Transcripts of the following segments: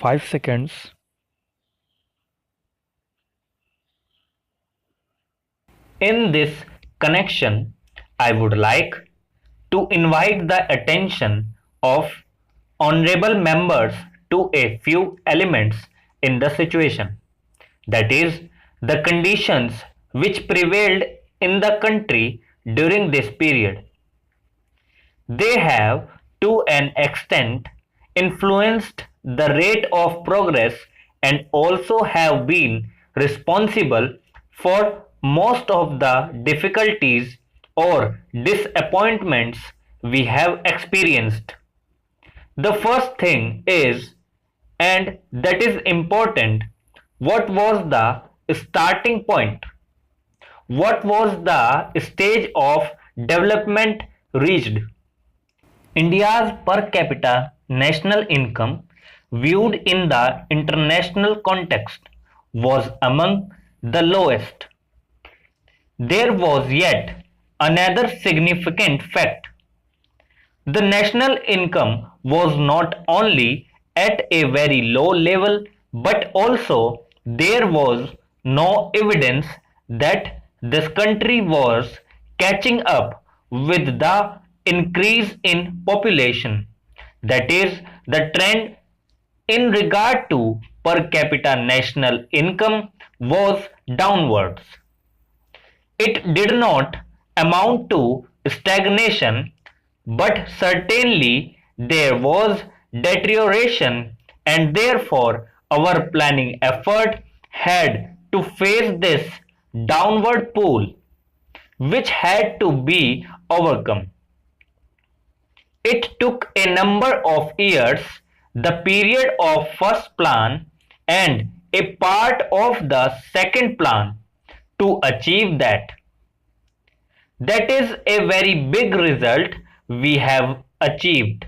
5 seconds. In this connection, I would like to invite the attention of honorable members to a few elements in the situation. That is, the conditions which prevailed in the country during this period. They have, to an extent, influenced the rate of progress and also have been responsible for most of the difficulties or disappointments we have experienced. The first thing is, and that is important, what was the starting point? What was the stage of development reached? India's per capita national income, viewed in the international context, was among the lowest. There was yet another significant fact. The national income was not only at a very low level, but also there was no evidence that this country was catching up with the increase in population. That is, the trend in regard to per capita national income was downwards. It did not amount to stagnation, but certainly there was deterioration, and therefore our planning effort had to face this downward pull, which had to be overcome. It took a number of years, the period of first plan and a part of the second plan, to achieve that. That is a very big result we have achieved,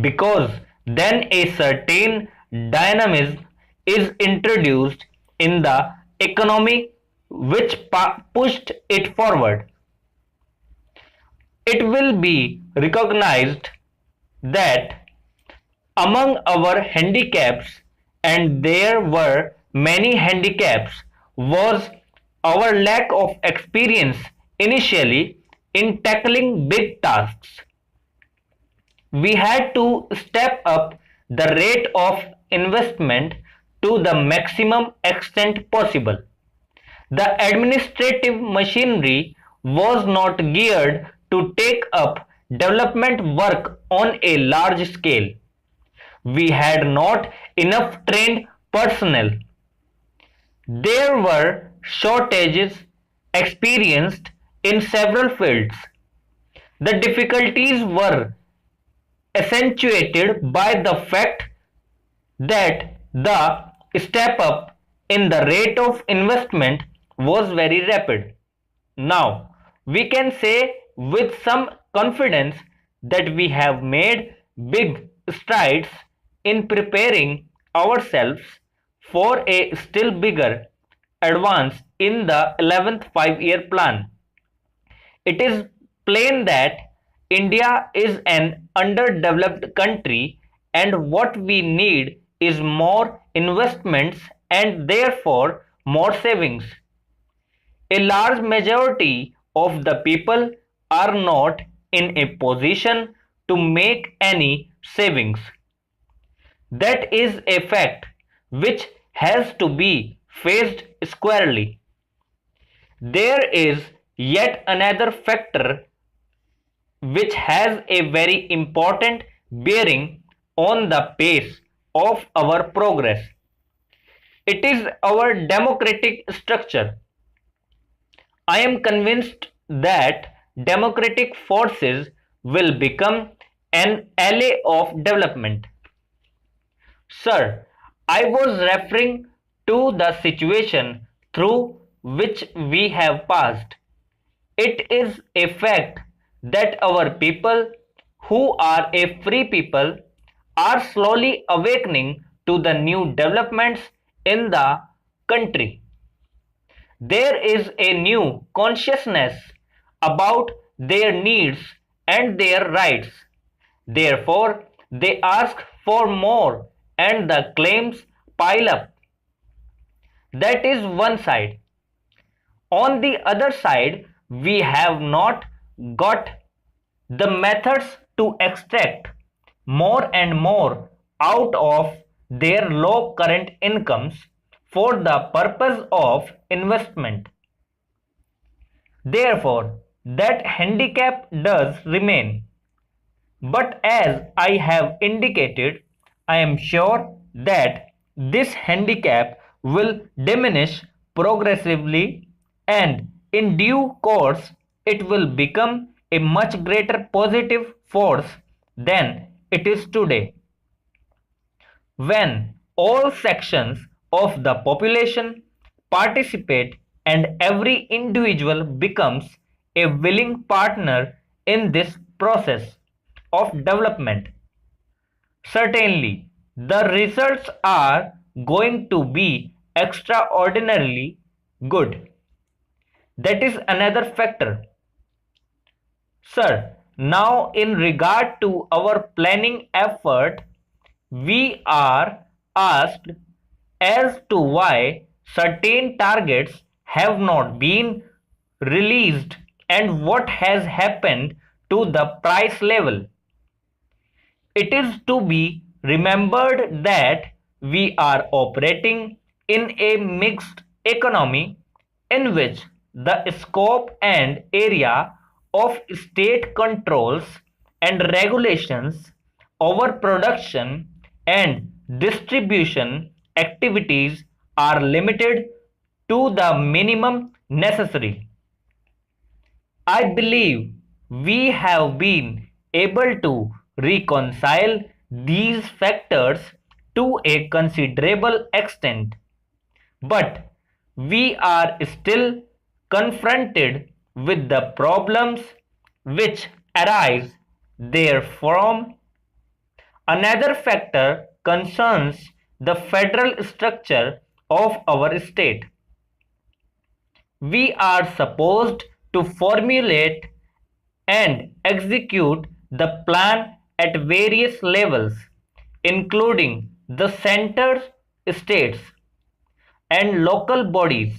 because then a certain dynamism is introduced in the economy which pushed it forward. It will be recognized that among our handicaps, and there were many handicaps, was our lack of experience initially in tackling big tasks. We had to step up the rate of investment to the maximum extent possible. The administrative machinery was not geared to take up development work on a large scale. We had not enough trained personnel. There were shortages experienced in several fields. The difficulties were accentuated by the fact that the step up in the rate of investment was very rapid. Now, we can say with some confidence that we have made big strides in preparing ourselves for a still bigger advance in the 11th 5-year plan. It is plain that India is an underdeveloped country, and what we need is more investments and therefore more savings. A large majority of the people are not in a position to make any savings. That is a fact which has to be faced squarely. There is yet another factor which has a very important bearing on the pace of our progress. It is our democratic structure. I am convinced that democratic forces will become an ally of development. Sir, I was referring to the situation through which we have passed. It is a fact that our people, who are a free people, are slowly awakening to the new developments in the country. There is a new consciousness about their needs and their rights. Therefore, they ask for more and the claims pile up. That is one side. On the other side, we have not got the methods to extract more and more out of their low current incomes for the purpose of investment. Therefore, that handicap does remain. But as I have indicated, I am sure that this handicap will diminish progressively, and in due course it will become a much greater positive force than it is today. When all sections of the population participate and every individual becomes a willing partner in this process of development, certainly the results are going to be extraordinarily good. That is another factor. Sir, now in regard to our planning effort, we are asked as to why certain targets have not been released and what has happened to the price level. It is to be remembered that we are operating in a mixed economy in which the scope and area of state controls and regulations over production and distribution activities are limited to the minimum necessary. I believe we have been able to reconcile these factors to a considerable extent, but we are still confronted with the problems which arise therefrom. Another factor concerns the federal structure of our state. We are supposed to formulate and execute the plan at various levels, including the center states and local bodies.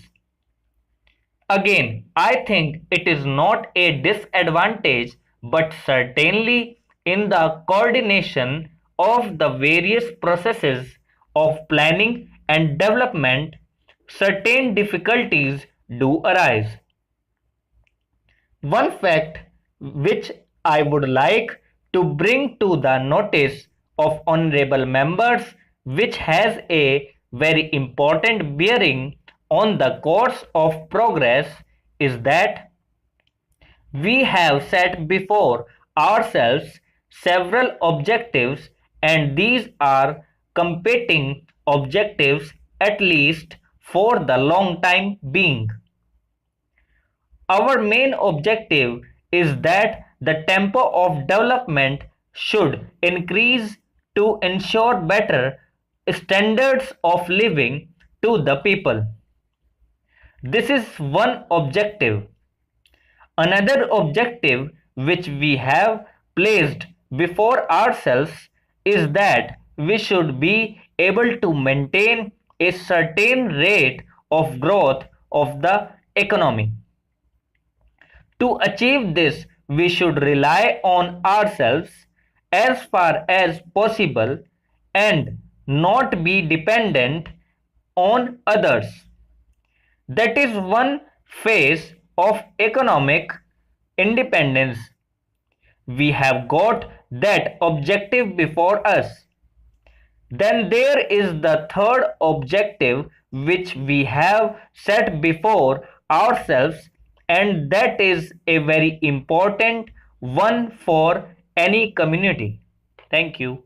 Again, I think it is not a disadvantage, but certainly in the coordination of the various processes of planning and development, certain difficulties do arise. One fact which I would like to bring to the notice of honorable members, which has a very important bearing on the course of progress, is that we have set before ourselves several objectives, and these are competing objectives, at least for the long time being. Our main objective is that the tempo of development should increase to ensure better standards of living to the people. This is one objective. Another objective which we have placed before ourselves is that we should be able to maintain a certain rate of growth of the economy. To achieve this, we should rely on ourselves as far as possible and not be dependent on others. That is one phase of economic independence. We have got that objective before us. Then there is the third objective which we have set before ourselves, and that is a very important one for any community. Thank you.